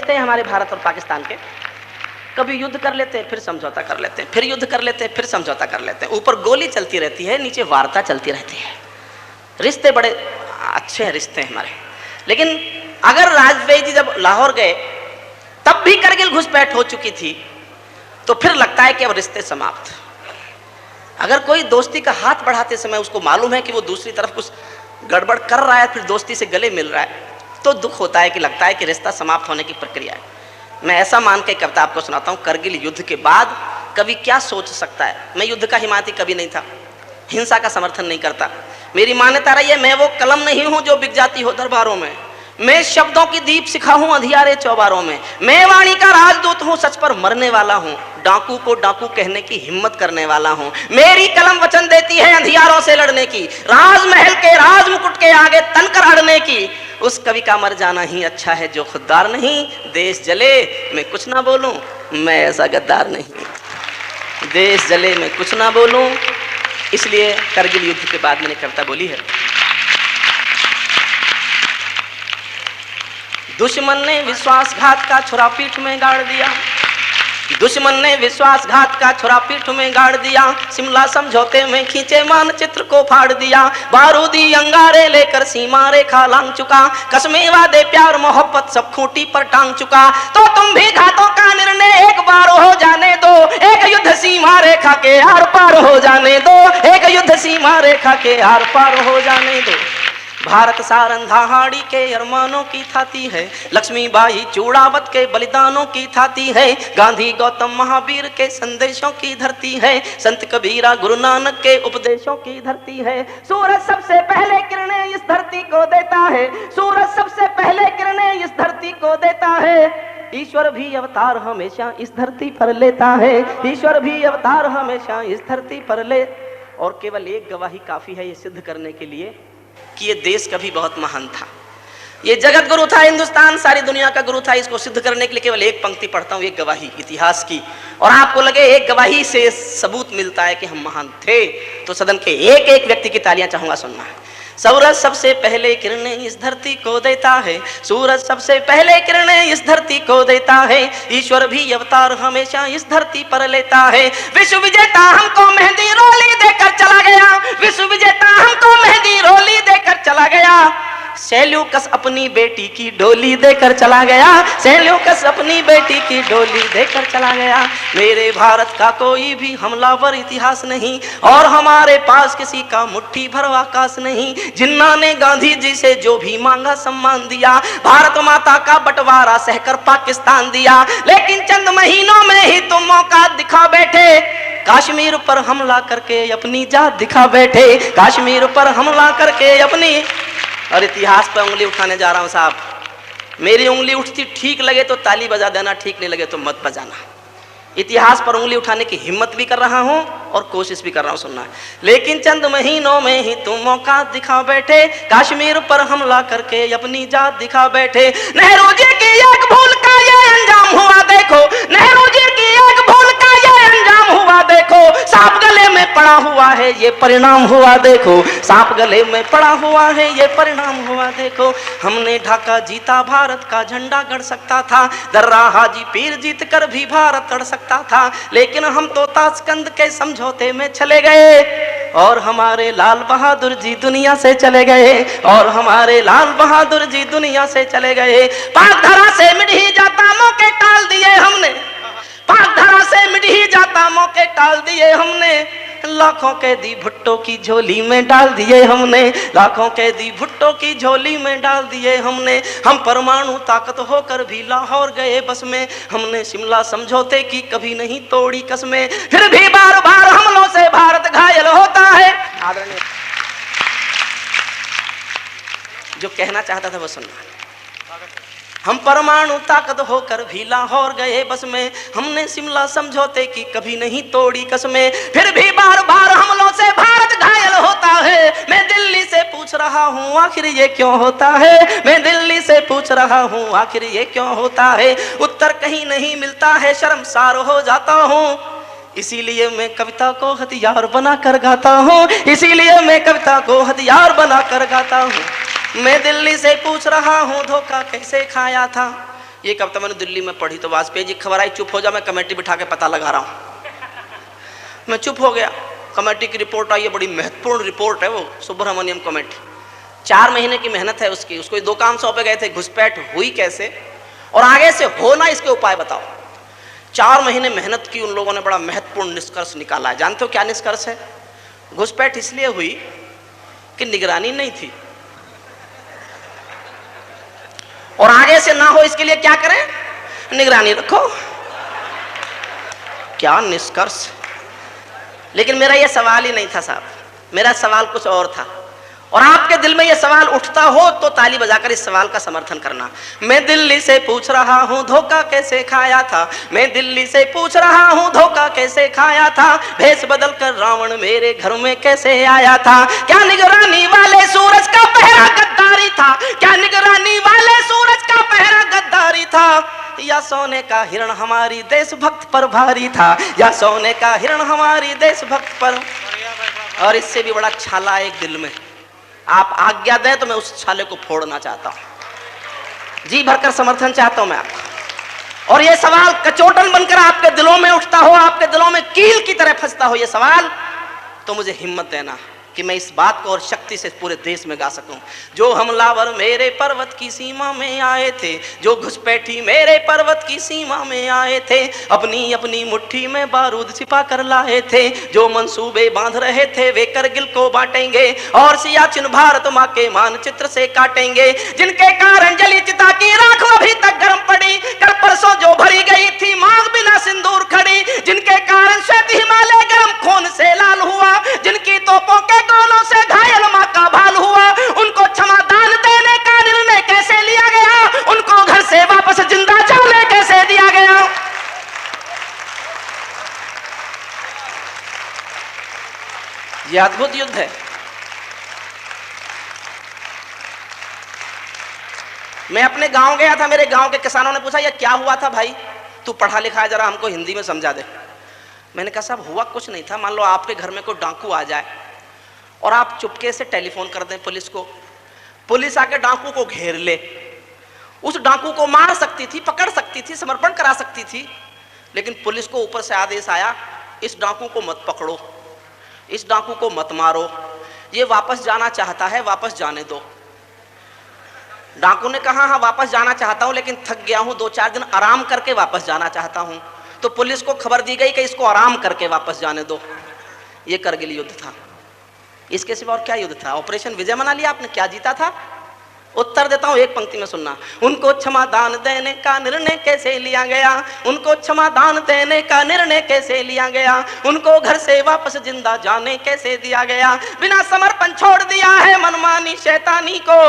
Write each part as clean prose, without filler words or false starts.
रिश्ते हैं हमारे भारत और पाकिस्तान के। कभी युद्ध कर लेते हैं, फिर समझौता कर लेते हैं, फिर युद्ध कर लेते हैं, फिर समझौता कर लेते हैं। ऊपर गोली चलती रहती है, नीचे वार्ता चलती रहती है। रिश्ते बड़े अच्छे हैं, रिश्ते हैं हमारे। लेकिन अगर वाजपेयी जी जब लाहौर गए तब भी करगिल घुसपैठ हो चुकी थी, तो फिर लगता है कि अब रिश्ते समाप्त। अगर कोई दोस्ती का हाथ बढ़ाते समय उसको मालूम है कि वो दूसरी तरफ कुछ गड़बड़ कर रहा है, फिर दोस्ती से गले मिल रहा है, तो दुख होता है कि लगता है कि रिश्ता समाप्त होने की प्रक्रिया है। मैं ऐसा मान के कविता आपको सुनाता हूँ। करगिल युद्ध के बाद कवि क्या सोच सकता है। मैं युद्ध का हिमायती कभी नहीं था, हिंसा का समर्थन नहीं करता। मेरी मान्यता रही है, मैं वो कलम नहीं हूं जो बिक जाती हो दरबारों में। मैं शब्दों की दीप सिखा हूं अंधियारे चौबारों में। मैं वाणी का राजदूत हूं, सच पर मरने वाला हूं, डाकू को डाकू कहने की हिम्मत करने वाला हूं। मेरी कलम वचन देती है अंधियारों से लड़ने की, राजमहल के राज मुकुट के आगे तनकर अड़ने की। उस कवि का मर जाना ही अच्छा है जो खुददार नहीं। देश जले मैं कुछ ना बोलूं, मैं ऐसा गद्दार नहीं। देश जले मैं कुछ ना बोलूं, इसलिए करगिल युद्ध के बाद मैंने कविता बोली है। दुश्मन ने विश्वासघात का छुरा पीठ में गाड़ दिया, दुश्मन ने विश्वासघात का छुरा पीठ में गाड़ दिया। शिमला समझौते में खींचे मानचित्र को फाड़ दिया। बारूदी अंगारे लेकर सीमा रेखा लांग चुका, कसमें वादे प्यार मोहब्बत सब खूंटी पर टांग चुका। तो तुम भी घातों का निर्णय एक बार हो जाने दो, एक युद्ध सीमा रेखा के आर पार हो जाने दो, एक युद्ध सीमा रेखा के आर पार हो जाने दो। भारत सारंधाहाड़ी के अरमानों की थाती है, लक्ष्मीबाई चूड़ावत के बलिदानों की थाती है, गांधी गौतम महावीर के संदेशों की धरती है, संत कबीरा गुरु नानक के उपदेशों की धरती है। सूरज सबसे पहले किरणें इस धरती को देता है, सूरज सबसे पहले किरणें इस धरती को देता है। ईश्वर भी अवतार हमेशा इस धरती पर लेता है, ईश्वर भी अवतार हमेशा इस धरती पर ले। और केवल एक गवाही काफी है ये सिद्ध करने के लिए कि ये देश कभी बहुत महान था, ये जगत गुरु था, हिंदुस्तान सारी दुनिया का गुरु था। इसको सिद्ध करने के लिए केवल एक पंक्ति पढ़ता हूँ, एक गवाही इतिहास की, और आपको लगे एक गवाही से सबूत मिलता है कि हम महान थे, तो सदन के एक एक व्यक्ति की तालियां चाहूंगा सुनना है। सूरज सबसे पहले किरणें इस धरती को देता है, सूरज सबसे पहले किरणें इस धरती को देता है, ईश्वर भी अवतार हमेशा इस धरती पर लेता है। विश्व विजेता हमको मेहंदी रोली देकर चला गया, विश्व विजेता हमको मेहंदी रोली देकर चला गया। सेल्यूकस अपनी बेटी की डोली देकर चला गया, सेल्यूकस अपनी बेटी की डोली देकर चला गया। मेरे भारत का कोई भी हमलावर इतिहास नहीं, और हमारे पास किसी का मुट्ठी भर आकाश नहीं। जिन्ना ने गांधी जी से जो भी मांगा सम्मान दिया, भारत माता का बंटवारा सहकर पाकिस्तान दिया। लेकिन चंद महीनों में ही तुम मौका दिखा बैठे, कश्मीर पर हमला करके अपनी जात दिखा बैठे, कश्मीर पर हमला करके अपनी। और इतिहास पर उंगली उठाने जा रहा हूं साहब, मेरी उंगली उठती ठीक लगे तो ताली बजा देना, ठीक नहीं लगे तो मत बजाना। इतिहास पर उंगली उठाने की हिम्मत भी कर रहा हूं और कोशिश भी कर रहा हूं, सुनना है। लेकिन चंद महीनों में ही तुम मौका दिखा बैठे, कश्मीर पर हमला करके अपनी जात दिखा बैठे। नेहरू जी की एक भूल का ये अंजाम हुआ देखो, नेहरू जी की एक भूल का ये अंजाम हुआ देखो। सांप गले में पड़ा हुआ है ये परिणाम हुआ देखो, सांप गले में पड़ा हुआ है ये परिणाम हुआ देखो। हमने ढाका जीता, भारत का झंडा गड़ सकता था, दर्रा हाजी पीर जीत कर भी भारत लड़ सकता था। लेकिन हम तो ताशकंद के समझौते में चले गए, और हमारे लाल बहादुर जी दुनिया से चले गए, और हमारे लाल बहादुर जी दुनिया से चले गए। पाक धरा से मिट ही जाता मौके टाल दिए हमने, पाक धरा से मिट ही जाता मौके टाल दिए हमने। लाखों कैदी भुट्टो की झोली में डाल दिए हमने, लाखों कैदी भुट्टो की झोली में डाल दिए हमने। हम परमाणु ताकत होकर भी लाहौर गए बस में, हमने शिमला समझौते की कभी नहीं तोड़ी कसमें। फिर भी बार बार हमलों से भारत घायल होता है। आदरणीय, जो कहना चाहता था वो सुनना। हम परमाणु ताकत होकर भी लाहौर गए बस में, हमने शिमला समझौते की कभी नहीं तोड़ी कसमें। फिर भी बार बार हमलों से भारत घायल होता है। मैं दिल्ली से पूछ रहा हूँ आखिर ये क्यों होता है, मैं दिल्ली से पूछ रहा हूँ आखिर ये क्यों होता है। उत्तर कहीं नहीं मिलता है, शर्मसार हो जाता हूँ, इसीलिए मैं कविता को हथियार बना कर गाता हूँ, इसीलिए मैं कविता को हथियार बना कर गाता हूँ। मैं दिल्ली से पूछ रहा हूँ धोखा कैसे खाया था, ये कविता मैंने दिल्ली में पढ़ी तो वाजपेयी जी खबर आई, चुप हो जा, मैं कमेटी बिठा के पता लगा रहा हूँ। मैं चुप हो गया। कमेटी की रिपोर्ट आई है, बड़ी महत्वपूर्ण रिपोर्ट है वो, सुब्रमण्यम कमेटी। 4 महीने की मेहनत है उसकी। उसको 2 काम सौंपे गए थे, घुसपैठ हुई कैसे और आगे से हो ना, इसके उपाय बताओ। 4 महीने मेहनत की उन लोगों ने, बड़ा महत्वपूर्ण निष्कर्ष निकाला है। जानते हो क्या निष्कर्ष है? घुसपैठ इसलिए हुई कि निगरानी नहीं थी, और आगे से ना हो इसके लिए क्या करें? निगरानी रखो। क्या निष्कर्ष! लेकिन मेरा यह सवाल ही नहीं था साहब, मेरा सवाल कुछ और था। और आपके दिल में यह सवाल उठता हो तो ताली बजाकर इस सवाल का समर्थन करना। मैं दिल्ली से पूछ रहा हूं धोखा कैसे खाया था, मैं दिल्ली से पूछ रहा हूं धोखा कैसे खाया था, भेष बदल कर रावण मेरे घर में कैसे आया था। क्या निगरानी वाले सूरज का पहरा गद्दारी था, क्या निगरानी वाले सूरज का पहरा गद्दारी था, या सोने का हिरण हमारी देशभक्त पर भारी था, या सोने का हिरण हमारी देशभक्त पर। और इससे भी बड़ा छाला एक दिल में, आप आज्ञा दें तो मैं उस छाले को फोड़ना चाहता हूं, जी भरकर समर्थन चाहता हूं मैं आपका। और यह सवाल कचोटन बनकर आपके दिलों में उठता हो, आपके दिलों में कील की तरह फंसता हो यह सवाल, तो मुझे हिम्मत देना कि मैं इस बात को और शक्ति से पूरे देश में गा सकूं। जो हमलावर मेरे पर्वत की सीमा में आए थे, जो घुसपैठी मेरे पर्वत की सीमा में आए थे, अपनी अपनी मुट्ठी में बारूद छिपा कर लाए थे, जो मंसूबे बांध रहे थे वे करगिल को बांटेंगे और सियाचिन भारत माँ के मानचित्र से काटेंगे, जिनके कारण जली चिता की राख अभी तक गर्म पड़ी, कल परसों जो भरी गई थी मांग बिना सिंदूर खड़ी, जिनके कारण श्वेत हिमालय गर्म खून से लाल हुआ, जिनकी तोपों के गोलों से घायल मां का भाल हुआ, उनको क्षमादान देने का निर्णय कैसे लिया गया, उनको घर से वापस जिंदा जाने कैसे दिया गया। यह अद्भुत युद्ध है। मैं अपने गांव गया था, मेरे गांव के किसानों ने पूछा यह क्या हुआ था भाई, तू पढ़ा लिखा है, जरा हमको हिंदी में समझा दे। मैंने कहा साहब हुआ कुछ नहीं था, मान लो आपके घर में कोई डाकू आ जाए और आप चुपके से टेलीफोन कर दें पुलिस को, पुलिस आके डाकू को घेर ले, उस डाकू को मार सकती थी, पकड़ सकती थी, समर्पण करा सकती थी, लेकिन पुलिस को ऊपर से आदेश आया इस डाकू को मत पकड़ो, इस डाकू को मत मारो, ये वापस जाना चाहता है, वापस जाने दो। डाकू ने कहा हाँ वापस जाना चाहता हूं, लेकिन थक गया हूं, 2-4 दिन आराम करके वापस जाना चाहता हूं। तो पुलिस को खबर दी गई कि इसको आराम करके वापस जाने दो। ये करगिल युद्ध था। इसके सिवा और क्या युद्ध था? ऑपरेशन विजय मना लिया आपने, क्या जीता था? उत्तर देता हूं, एक पंक्ति में सुनना। उनको क्षमादान देने का निर्णय कैसे लिया गया, उनको क्षमादान देने का निर्णय कैसे लिया गया, उनको घर से वापस जिंदा जाने कैसे दिया गया, बिना समर्पण छोड़ दिया है मनमानी शैतानी को,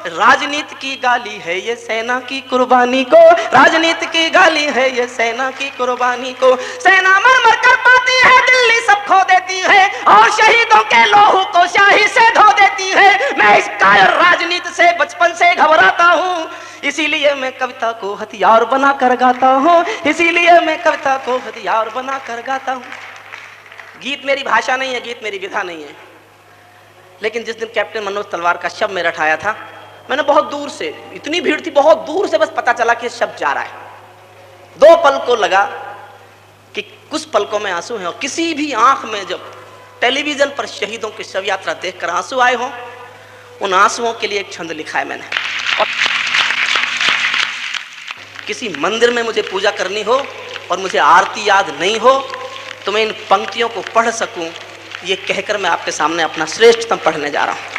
राजनीति की गाली है ये सेना की कुर्बानी को, राजनीति की गाली है ये सेना की कुर्बानी को। सेना मर मर कर पाती है, दिल्ली सब खो देती है, और शहीदों के लोहू को शाही से धो देती है। मैं इस कायर राजनीति से बचपन से घबराता हूँ, इसीलिए मैं कविता को हथियार बना कर गाता हूँ, इसीलिए मैं कविता को हथियार बना कर गाता हूँ। गीत मेरी भाषा नहीं है, गीत मेरी विधा नहीं है, लेकिन जिस दिन कैप्टन मनोज तलवार का शव मेरठ आया था, मैंने बहुत दूर से, इतनी भीड़ थी, बहुत दूर से बस पता चला कि शव जा रहा है। 2 पल को लगा कि कुछ पलकों में आंसू हैं, और किसी भी आंख में जब टेलीविजन पर शहीदों की शव यात्रा देखकर आंसू आए हों, उन आंसुओं के लिए एक छंद लिखा है मैंने। और किसी मंदिर में मुझे पूजा करनी हो और मुझे आरती याद नहीं हो, तो मैं इन पंक्तियों को पढ़ सकूं, ये कहकर मैं आपके सामने अपना श्रेष्ठतम पढ़ने जा रहा हूं।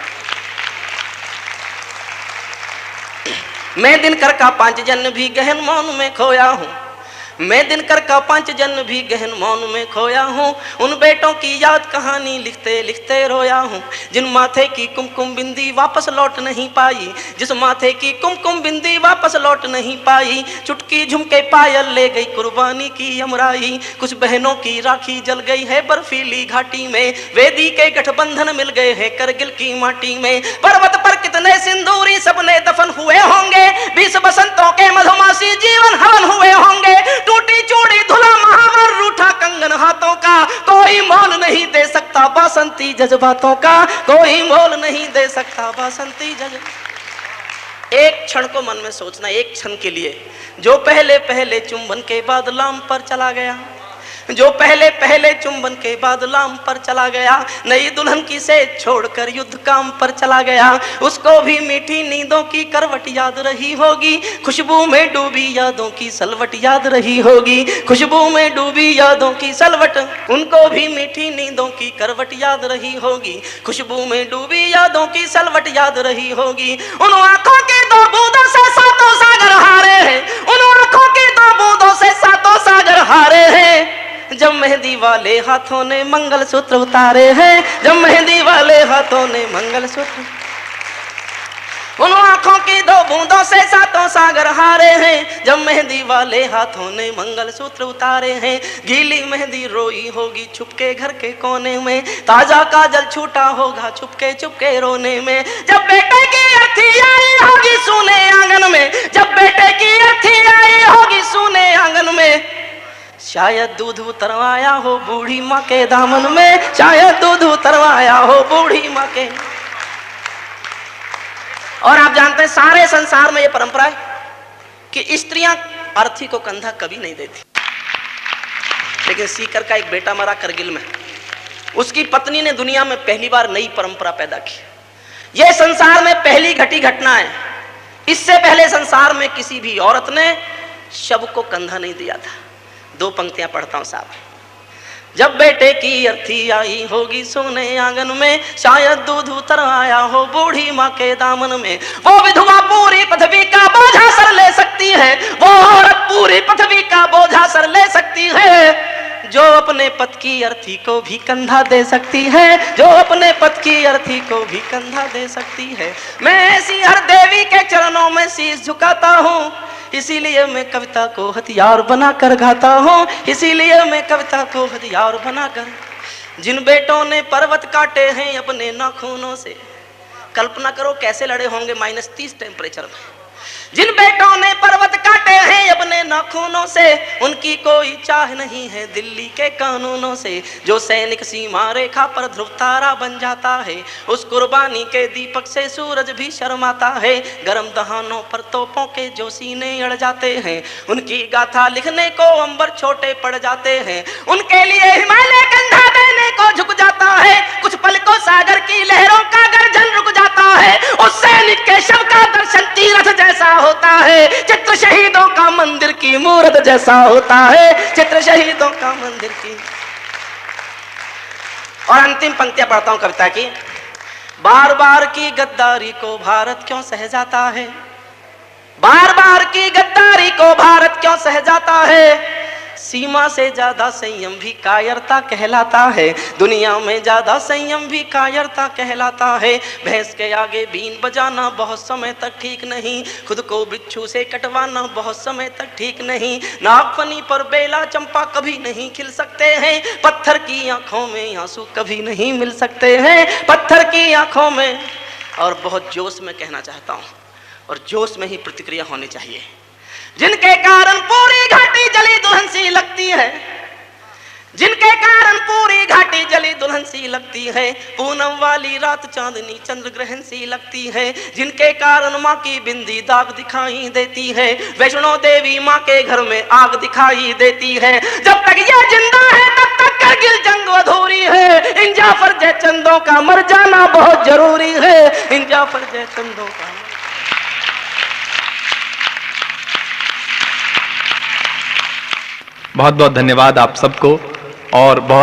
मैं दिनकर का 5 जन्म भी गहन मौन में खोया हूँ, मैं दिनकर का 5 जन्म भी गहन मौन में खोया हूँ, उन बेटों की याद कहानी लिखते लिखते रोया हूँ, जिन माथे की कुमकुम बिंदी वापस लौट नहीं पाई, जिस माथे की कुमकुम बिंदी वापस लौट नहीं पाई, चुटकी झुमके पायल ले गई कुर्बानी की यमराई, कुछ बहनों की राखी जल गई है बर्फीली घाटी में, वेदी के गठबंधन मिल गए हैं करगिल की माटी में, पर्वत पर कितने सिंदूरी सबने दफन हुए होंगे, 20 बसंतों के मधुमासी जीवन हवन हुए होंगे, टूटी चूड़ी धुला महावर रूठा कंगन हाथों का, कोई मोल नहीं दे सकता बासंती जज्बातों का, कोई मोल नहीं दे सकता बासंती जज्बातों। एक क्षण को मन में सोचना, एक क्षण के लिए, जो पहले पहले चुंबन के बाद लाम पर चला गया, जो पहले पहले चुंबन के बाद लाम पर चला गया, नई दुल्हन की सेज छोड़कर युद्ध काम पर चला गया, उसको भी मीठी नींदों की करवट याद रही होगी, खुशबू में डूबी यादों की सलवट याद रही होगी, खुशबू में डूबी यादों की सलवट, उनको भी मीठी नींदों की करवट याद रही होगी, खुशबू में डूबी यादों की सलवट याद रही होगी। उन आंखों के दो बूंदों से सातों सागर हारे हैं, उन आंखों के दो बूंदों से सातों सागर हारे हैं, जब मेहंदी वाले हाथों ने मंगलसूत्र उतारे हैं, जब मेहंदी वाले हाथों ने मंगलसूत्र, उन आंखों की दो बूंदों से सातों सागर हारे हैं, जब मेहंदी वाले हाथों ने मंगलसूत्र उतारे हैं। गीली मेहंदी रोई होगी छुपके घर के कोने में, ताजा काजल छूटा होगा छुपके छुपके रोने में, जब बेटे की अर्थी आई होगी सूने आंगन में, जब बेटे की अर्थी आई होगी सूने आंगन में, शायद दूध उतरवाया हो बूढ़ी माँ के दामन में, शायद दूध उतरवाया हो बूढ़ी माँ के। और आप जानते हैं सारे संसार में ये परंपरा है कि स्त्रियां अर्थी को कंधा कभी नहीं देती, लेकिन सीकर का एक बेटा मरा करगिल में, उसकी पत्नी ने दुनिया में पहली बार नई परंपरा पैदा की। यह संसार में पहली घटी घटना है, इससे पहले संसार में किसी भी औरत ने शव को कंधा नहीं दिया था। दो पंक्तियां पढ़ता हूं साहब। जब बेटे की अर्थी आई होगी सोने आंगन में, शायद दूध उतर आया हो बूढ़ी माँ के दामन में, वो विधवा पूरी पृथ्वी का बोझा सर ले सकती है, वो औरत पूरी पृथ्वी का बोझा सर ले सकती है, जो अपने पति की अर्थी को भी कंधा दे सकती है, जो अपने पति की अर्थी को भी कंधा दे सकती है। मैं ऐसी हर देवी के चरणों में शीश झुकाता हूँ, इसीलिए मैं कविता को हथियार बनाकर गाता हूँ, इसीलिए मैं कविता को हथियार बनाकर। जिन बेटों ने पर्वत काटे हैं अपने नाखूनों से, कल्पना करो कैसे लड़े होंगे -30 टेम्परेचर में। जिन बेटों ने पर्वत काटे हैं अपने नाखूनों से, उनकी कोई चाह नहीं है दिल्ली के कानूनों से। जो सैनिक सीमा रेखा पर ध्रुव तारा बन जाता है, उस कुर्बानी के दीपक से सूरज भी शर्माता है। गरम दहानों पर तोपों के जो सीने अड़ जाते हैं, उनकी गाथा लिखने को अंबर छोटे पड़ जाते हैं। उनके लिए हिमालय कंधा देने को झुक जाता है, कुछ पल को सागर की लहरों का गर्जन रुक जाता है। उस सैनिक के शव का दर्शन तीरथ जैसा होता है, चित्र शहीदों का मंदिर की मूर्त जैसा होता है, चित्र शहीदों का मंदिर की। और अंतिम पंक्तियां पढ़ता हूं कविता की। बार बार की गद्दारी को भारत क्यों सह जाता है, बार बार की गद्दारी को भारत क्यों सह जाता है। सीमा से ज्यादा संयम भी कायरता कहलाता है, दुनिया में ज्यादा संयम भी कायरता कहलाता है। भैंस के आगे बीन बजाना बहुत समय तक ठीक नहीं, खुद को बिच्छू से कटवाना बहुत समय तक ठीक नहीं। नागफनी पर बेला चंपा कभी नहीं खिल सकते हैं, पत्थर की आंखों में आंसू कभी नहीं मिल सकते हैं, पत्थर की आंखों में। और बहुत जोश में कहना चाहता हूं, और जोश में ही प्रतिक्रिया होनी चाहिए। जिनके कारण पूरी घाटी जली दुल्हन सी लगती है, जिनके कारण पूरी घाटी जली दुल्हन सी लगती है। पूनम वाली रात चांदनी चंद्र ग्रहण सी लगती है, जिनके कारण माँ की बिंदी दाग दिखाई देती है। वैष्णो देवी माँ के घर में आग दिखाई देती है। जब तक ये जिंदा है तब तक करगिल जंग अधूरी है। इन जाफर जयचंदों का मर जाना बहुत जरूरी है, इन जाफर जयचंदों का। बहुत बहुत धन्यवाद आप सबको। और बहुत